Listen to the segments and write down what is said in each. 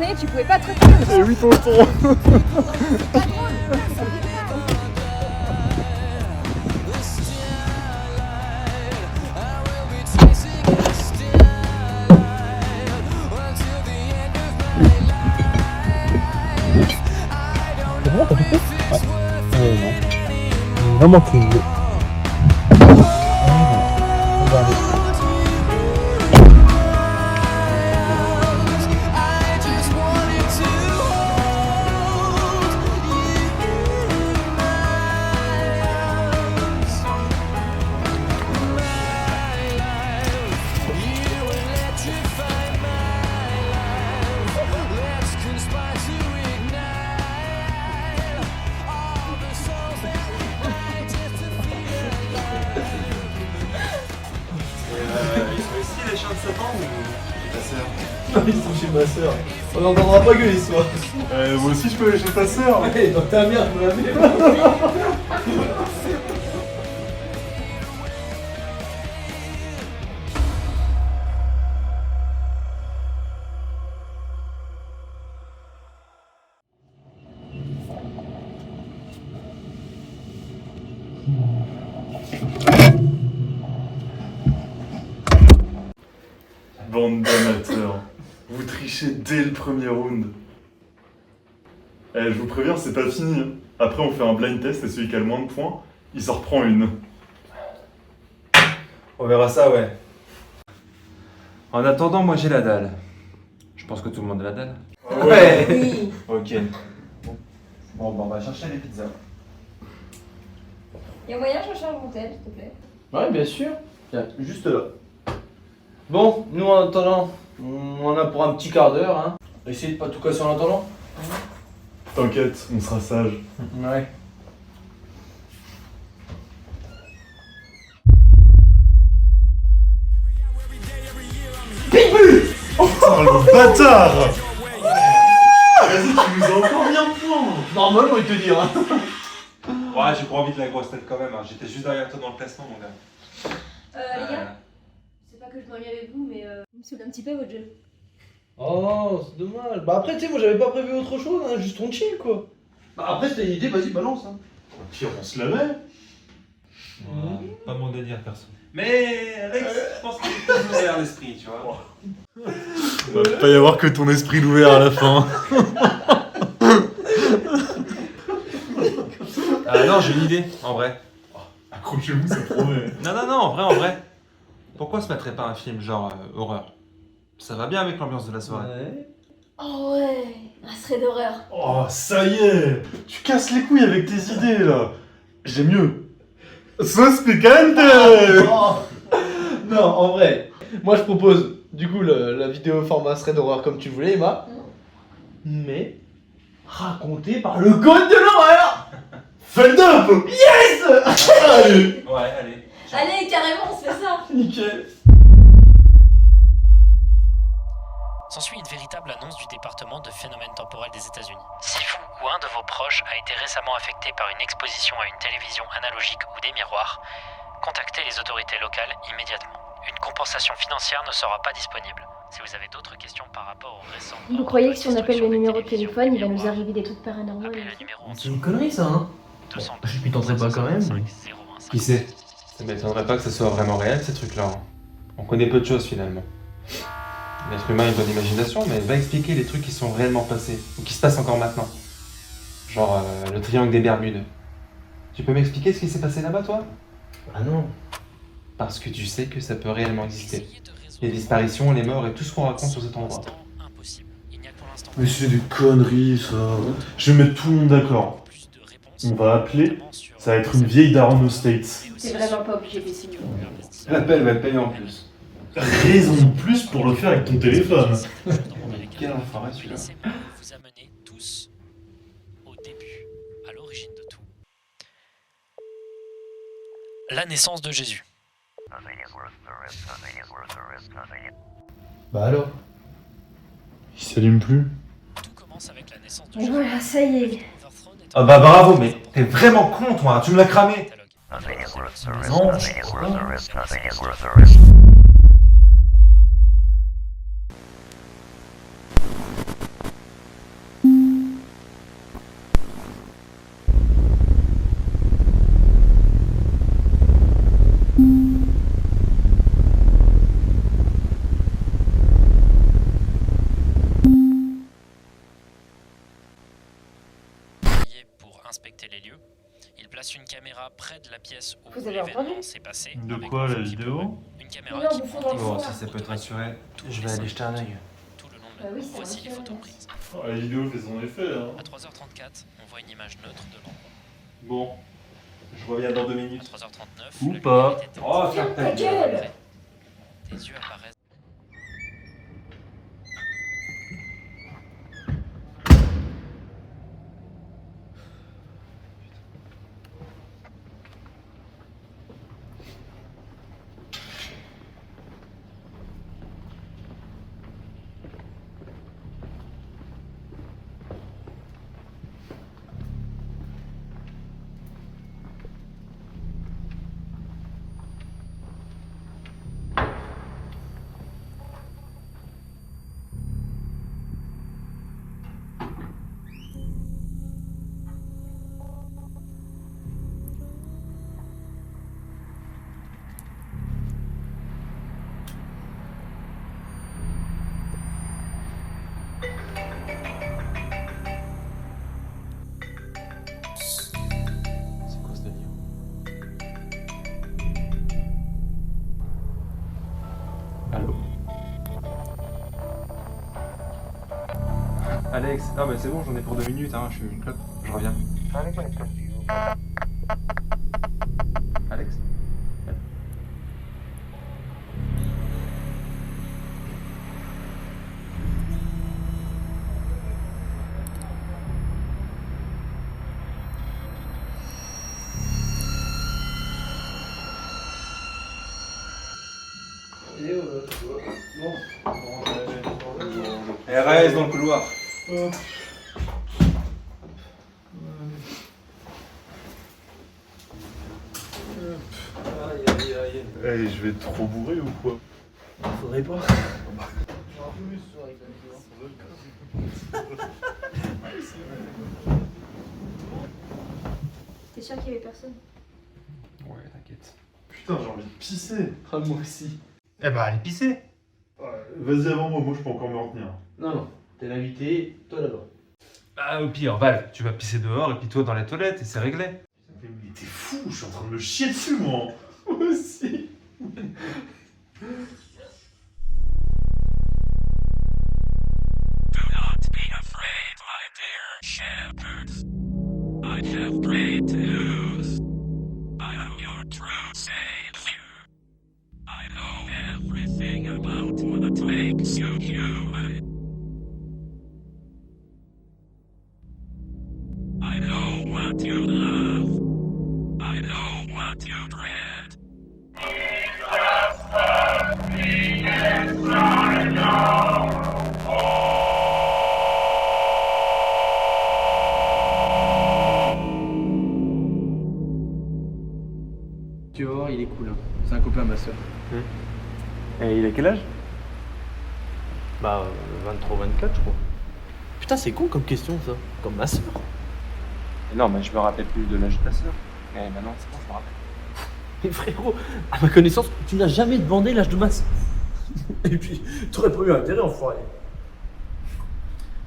comprenais, tu pouvais pas te retenir. Eh oui, tonton. Vraiment, t'as tout fait? Ouais. Non. Vraiment cool. Ils sont ici les chiens de Satan ou ta sœur? Non, ils sont chez ma sœur. On n'entendra pas gueuler ce soir. Moi aussi je peux aller chez ta sœur. Ouais, dans ta mère, je me la mets. Bande d'amateurs, vous trichez dès le premier round. Eh, je vous préviens, c'est pas fini. Hein. Après, on fait un blind test et celui qui a le moins de points, il s'en reprend une. On verra ça, ouais. En attendant, moi j'ai la dalle. Je pense que tout le monde a la dalle. Ouais. Oui. Ok. Bon, on va chercher les pizzas. Y'a moyen de chercher un montel, s'il te plaît? Ouais, bien sûr. Tiens, juste là. Bon, nous en attendant, on en a pour un petit quart d'heure, hein. Essayez de pas tout casser en attendant. T'inquiète, on sera sage. Ouais. Oh le bâtard. Vas-y, tu nous as encore mis un point. Normal, on va te dire, hein. Ouais, j'ai pas envie de la grosse tête quand même. Hein. J'étais juste derrière toi dans le classement, mon gars. Les gars, c'est pas que je m'ennuie avec vous, mais il me saoule un petit peu votre jeu. Oh, c'est dommage. Bah après, tu sais, moi j'avais pas prévu autre chose, hein, juste on chill quoi. Bah après, si t'as une idée, vas-y, balance. Hein. Au pire, on se la met. Pas mon délire, perso. Mais Alex, je pense qu'il est plus ouvert l'esprit, tu vois. Il va pas y avoir que ton esprit d'ouvert à la fin. Ah non, j'ai une idée, en vrai. Accrochez-vous, ça promet. Non, en vrai. Pourquoi se mettrait pas un film genre horreur? Ça va bien avec l'ambiance de la soirée. Ouais. Oh ouais, un serait d'horreur. Oh, ça y est. Tu casses les couilles avec tes idées, là. J'ai mieux. Sauce picante. Oh. Non, en vrai, moi je propose du coup la vidéo format thread d'horreur comme tu voulais, Emma. Mais racontée par le code de l'horreur. Faites up. Yes. Allez. Ouais, allez. Allez, carrément, on se fait ça. Nickel. S'ensuit une véritable annonce du département de phénomènes temporels des États-Unis. Si vous ou un de vos proches a été récemment affecté par une exposition à une télévision analogique ou des miroirs, contactez les autorités locales immédiatement. Une compensation financière ne sera pas disponible. Si vous avez d'autres questions par rapport au récent... Vous croyez que si on appelle le numéro de téléphone, il va nous arriver des trucs paranormaux? Appelez le numéro en C'est une connerie ça, hein. Je lui tenterai pas quand même. Qui sait? Ça m'étonnerait pas que ce soit vraiment réel, ces trucs-là. Hein. On connaît peu de choses, finalement. L'être humain a une bonne imagination, mais va expliquer les trucs qui sont réellement passés, ou qui se passent encore maintenant. Genre le triangle des Bermudes. Tu peux m'expliquer ce qui s'est passé là-bas, toi? Ah non. Parce que tu sais que ça peut réellement exister. Les disparitions, les morts et tout ce qu'on raconte sur cet endroit. Mais c'est des conneries, ça. Je vais mettre tout le monde d'accord. On va appeler, ça va être une vieille daronne aux States. C'est vraiment pas obligé d'essayer. L'appel va être payé en plus. Raison de plus pour le faire avec ton téléphone. Quel enfoiré celui-là. Laissez-moi vous amener tous au début, à l'origine de tout. La naissance de Jésus. Bah alors. Il s'allume plus. Tout commence avec la naissance de Et Jésus. voilà, ça y est. Ah bah bravo, mais t'es vraiment con, toi, tu me l'as cramé. Non. reste une caméra près de la pièce où Vous avez l'événement entendu s'est passé. De avec quoi, le la feu qui vidéo? pleuvait. Une caméra Non, qui vous montre faites les un Bon, faux. si ça peut te rassurer, tous je les vais aller 5 jeter un œil. tout le long de Bah la oui, nuit. c'est Voici les rassurant. photos prises. Oh, la vidéo fait son effet, hein. À 3h34, on voit une image neutre de l'endroit. Bon, je reviens dans 2 À minutes. 3h39, Ou la pas. lumière est éteinte. Oh, ferme ta Ta gueule. Après, tes yeux apparaissent. C'est quoi ce délire? Allô? Alex, ah bah c'est bon, j'en ai pour 2 minutes, hein, je suis une clope, je reviens. Alex? Elle reste dans le couloir. Aïe aïe aïe. Eh, je vais être trop bourré ou quoi? Faudrait pas. T'es sûr qu'il y avait personne? Ouais, t'inquiète. Putain, j'ai envie de pisser. Ah, moi aussi. Eh bah, allez pisser. Vas-y avant moi, je peux encore me retenir. Non, non. T'es l'invité, toi d'abord. Ah, au pire, Val, tu vas pisser dehors et puis toi dans les toilettes et c'est réglé. Mais t'es fou, je suis en train de me chier dessus, moi. Moi aussi. I have great news. I am your true savior. I know everything about what makes you human. I know what you love. I know what you dread. Tu vas voir, il est cool. Hein. C'est un copain à ma soeur. Et il a quel âge? Bah, 23, 24, je crois. Putain, c'est con comme question, ça. Comme ma soeur. Non, mais je me rappelle plus de l'âge de ta sœur. Mais maintenant, c'est bon, je me rappelle. Mais frérot, à ma connaissance, tu n'as jamais demandé l'âge de ma soeur. Et puis, t'aurais pas eu intérêt, enfoiré.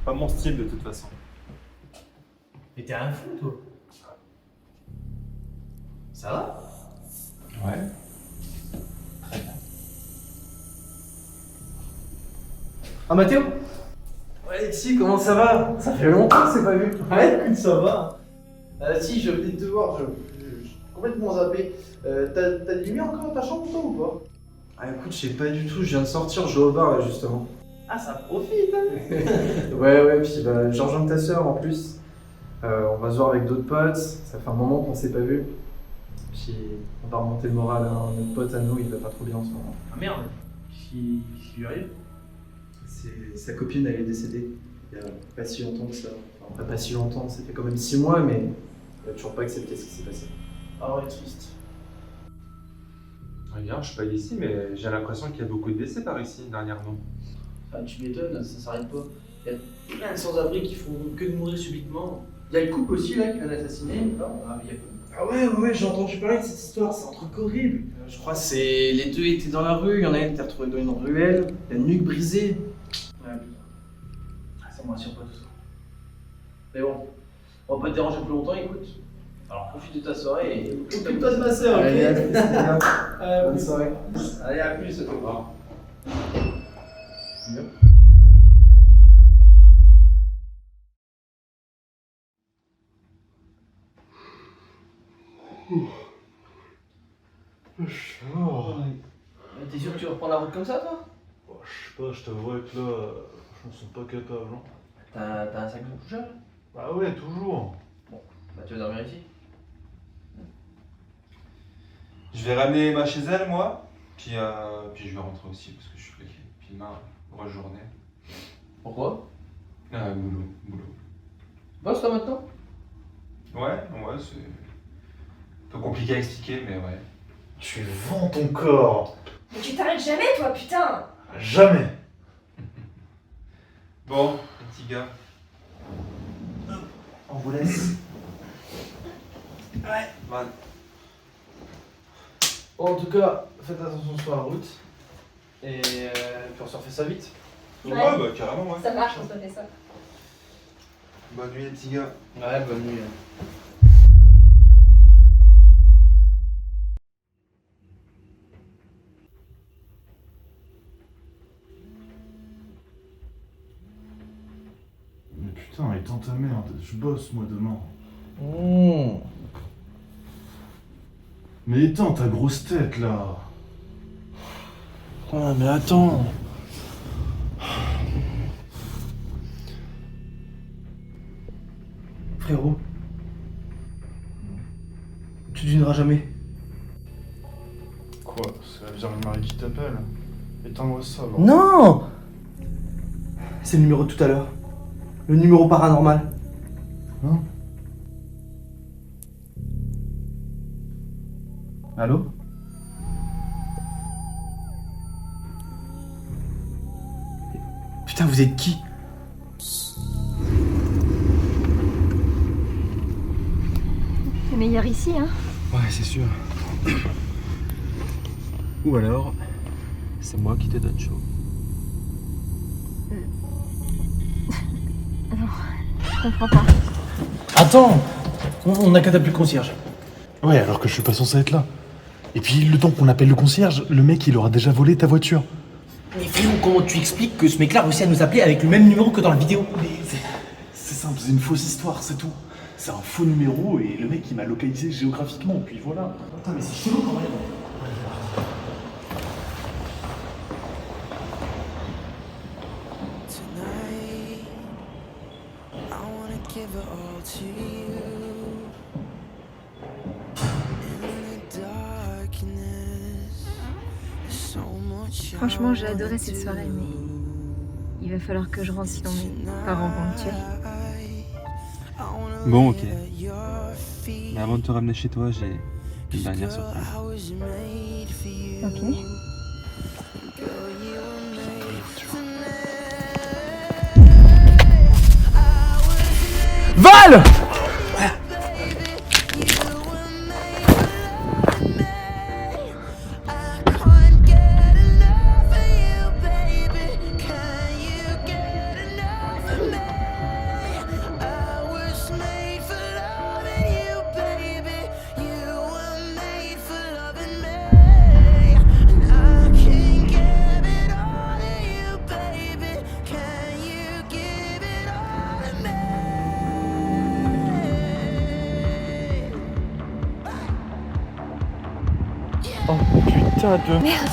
Pas mon style de toute façon. Mais t'es un fou, toi. Ça va? Ouais. Ah, Mathéo? Ouais, Alexis, comment ça va? Ça fait longtemps que c'est pas vu. Ouais, écoute, ça va. Si, je venais de te voir, je suis complètement zappé. T'as des lumières encore dans ta chambre, toi, ou pas? Ah, écoute, je sais pas du tout, je viens de sortir, je vais au bar, là, justement. Ah, ça profite, hein. Ouais, puis bah, je rejoins ta soeur, en plus. On va se voir avec d'autres potes, ça fait un moment qu'on s'est pas vu. Puis, on va remonter le moral, hein. Notre pote à nous, il va pas trop bien en ce moment. Ah merde, qu'est-ce qui lui arrive? Sa copine, elle est décédée il y a pas si longtemps que ça. Enfin, pas si longtemps, ça fait quand même 6 mois, mais elle a toujours pas accepté ce qui s'est passé. Ah ouais, triste. Regarde, je suis pas d'ici, mais j'ai l'impression qu'il y a beaucoup de décès par ici dernièrement. Ah, tu m'étonnes, ça s'arrête pas. Il y a plein de sans-abri qui font que de mourir subitement. Il y a le couple aussi là qui vient d'assassiner. Ah ouais, j'ai entendu parler de cette histoire, c'est un truc horrible. Je crois que c'est. Les deux étaient dans la rue, il y en a un qui était retrouvé dans une ruelle, la nuque brisée. Ouais, putain. Ça me rassure pas tout ça. Mais bon, on va pas te déranger plus longtemps, écoute. Alors profite de ta soirée et occupe-toi de ma soeur, ok? Allez, à plus, Stéphane. Bonne soirée. Allez, à plus, à toi. T'es sûr que tu reprends la route comme ça, toi? Oh, je sais pas, je t'avouerais que là, je me sens pas capable. Hein. T'as un sac de couchage? Bah ouais, toujours. Bah tu vas dormir ici. Je vais ramener Emma chez elle, moi. Puis je vais rentrer aussi parce que je suis claqué. Puis demain, grosse journée. Pourquoi? Boulot. Bosse toi maintenant? Ouais, c'est un peu compliqué à expliquer, mais ouais. Tu vends ton corps. Mais tu t'arrêtes jamais, toi, putain! Jamais. Bon, les petits gars. On vous laisse. Ouais. Bon. Bon, en tout cas, faites attention sur la route. Et puis on se refait ça vite. Ouais. Bah carrément, ouais. Ça marche, on se fait ça. Bonne nuit, les petits gars. Ouais, bonne nuit. Mais putain, éteins ta merde, je bosse moi demain. Mais éteins ta grosse tête là. Ah, mais attends. Frérot. Tu devineras jamais. Quoi? C'est la Vierge Marie qui t'appelle? Éteins-moi ça, alors. Non! C'est le numéro de tout à l'heure. Le numéro paranormal. Hein? Allô? Putain, vous êtes qui? C'est meilleur ici, hein? Ouais, c'est sûr. Ou alors, c'est moi qui te donne chaud. Je comprends pas. Attends! On a qu'à t'appeler le concierge. Ouais, alors que je suis pas censé être là. Et puis, le temps qu'on appelle le concierge, le mec il aura déjà volé ta voiture. Mais frérot, comment tu expliques que ce mec-là a réussi à nous appeler avec le même numéro que dans la vidéo? C'est simple, c'est une fausse histoire, c'est tout. C'est un faux numéro et le mec il m'a localisé géographiquement, puis voilà. Putain, mais c'est chelou quand même. Tonight, I wanna give it all to you. In the darkness, there's so much. Franchement, j'ai adoré cette soirée, mais il va falloir que je rentre sinon mes parents vont me tuer. Bon, ok. Mais avant de te ramener chez toi, j'ai une dernière surprise. Ok. Val! Oh putain de... Merde!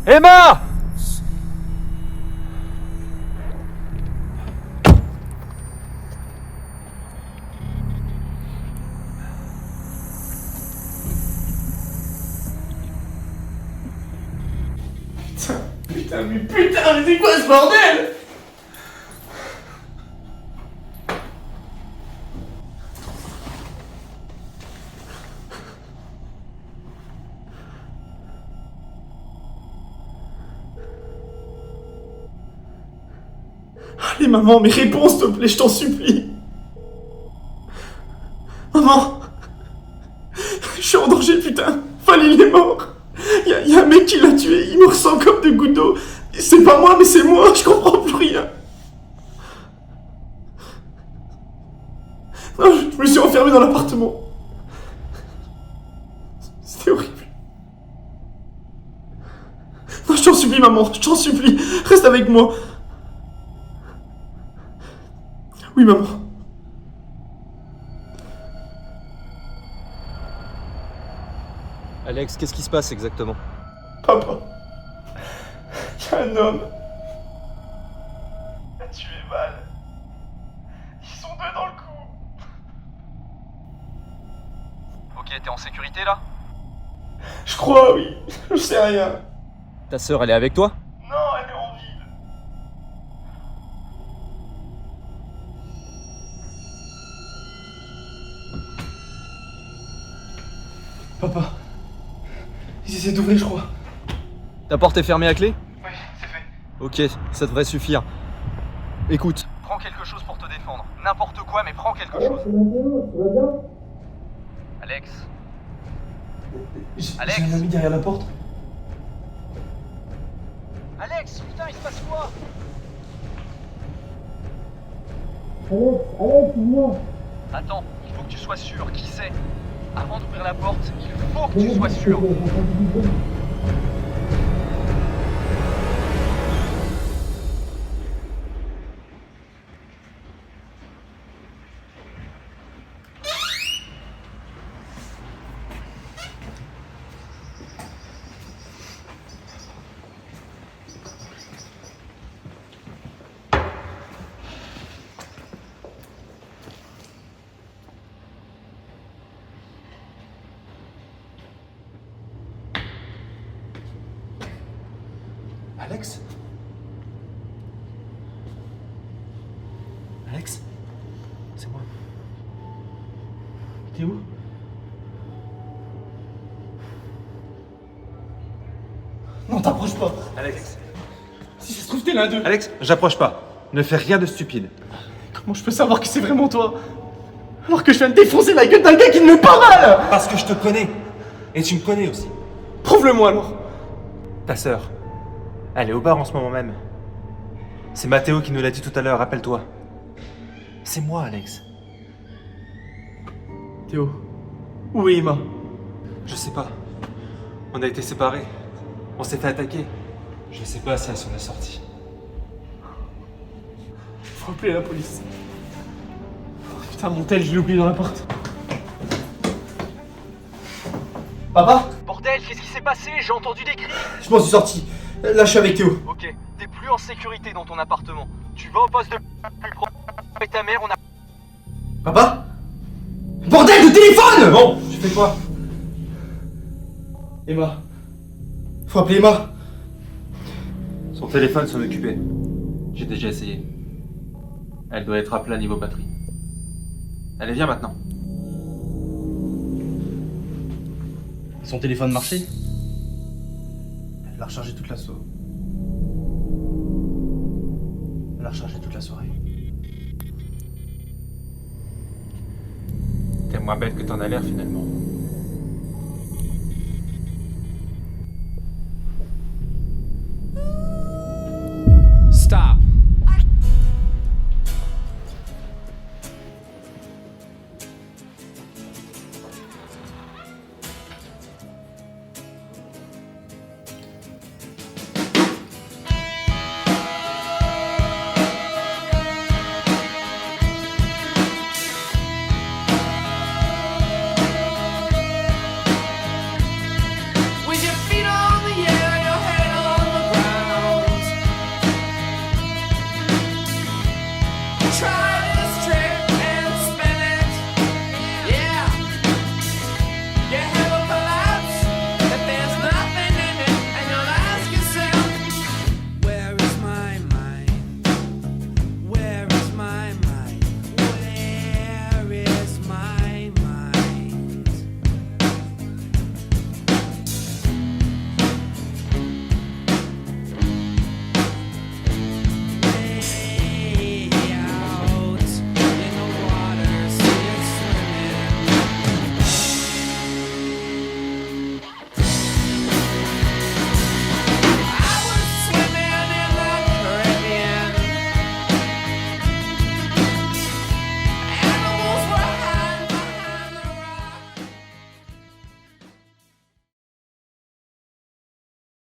Emma! Putain, mais c'est quoi ce bordel? Allez maman, mais réponds s'il te plaît, je t'en supplie. Maman, je suis en danger putain, Falil il est mort. Y a un mec qui l'a tué, il me ressent comme des gouttes d'eau. C'est pas moi mais c'est moi, je comprends plus rien. Non, je me suis enfermé dans l'appartement. C'était horrible. Non, je t'en supplie maman, je t'en supplie, reste avec moi. Oui, maman. Alex, qu'est-ce qui se passe exactement? Papa. Y a un homme. Il a tué Val. Ils sont deux dans le coup. Ok, t'es en sécurité là? Je crois, oui. Je sais rien. Ta sœur, elle est avec toi? Non, elle est en ville. Papa. Ils essaient d'ouvrir, je crois. Ta porte est fermée à clé? Oui, c'est fait. Ok, ça devrait suffire. Écoute. Prends quelque chose pour te défendre. N'importe quoi, mais prends quelque chose. Alex. Alex. J'ai un ami derrière la porte. Alex, putain, il se passe quoi? Alex, dis-moi. Attends, il faut que tu sois sûr. Qui c'est? Avant d'ouvrir la porte, il faut que tu sois sûr. Alex? Alex? C'est moi. T'es où? Non, t'approches pas. Alex. Si ça se trouve, t'es l'un d'eux. Alex, j'approche pas. Ne fais rien de stupide. Comment je peux savoir que c'est vraiment toi? Alors que je viens de défoncer la gueule d'un gars qui ne me pas mal. Parce que je te connais. Et tu me connais aussi. Prouve-le-moi alors. Ta sœur. Elle est au bar en ce moment même. C'est Mathéo qui nous l'a dit tout à l'heure, rappelle-toi. C'est moi, Alex. Théo, où est Emma? Je sais pas. On a été séparés. On s'est fait attaquer. Je sais pas si elle s'en est sortie. Faut appeler la police. Oh, putain, mon tel, je l'ai oublié dans l'appart. Papa? Bordel, qu'est-ce qui s'est passé? J'ai entendu des cris. Je m'en suis sorti. Là, je suis avec Théo. Ok, t'es plus en sécurité dans ton appartement. Tu vas au poste de plus proche. Et ta mère, on a... Papa? Bordel de téléphone! Bon, tu fais quoi? Emma. Faut appeler Emma. Son téléphone s'en occupait. J'ai déjà essayé. Elle doit être à plat niveau batterie. Allez, viens maintenant. Son téléphone marchait. Elle l'a rechargé toute la soirée. Elle l'a rechargé toute la soirée. T'es moins bête que t'en as l'air finalement.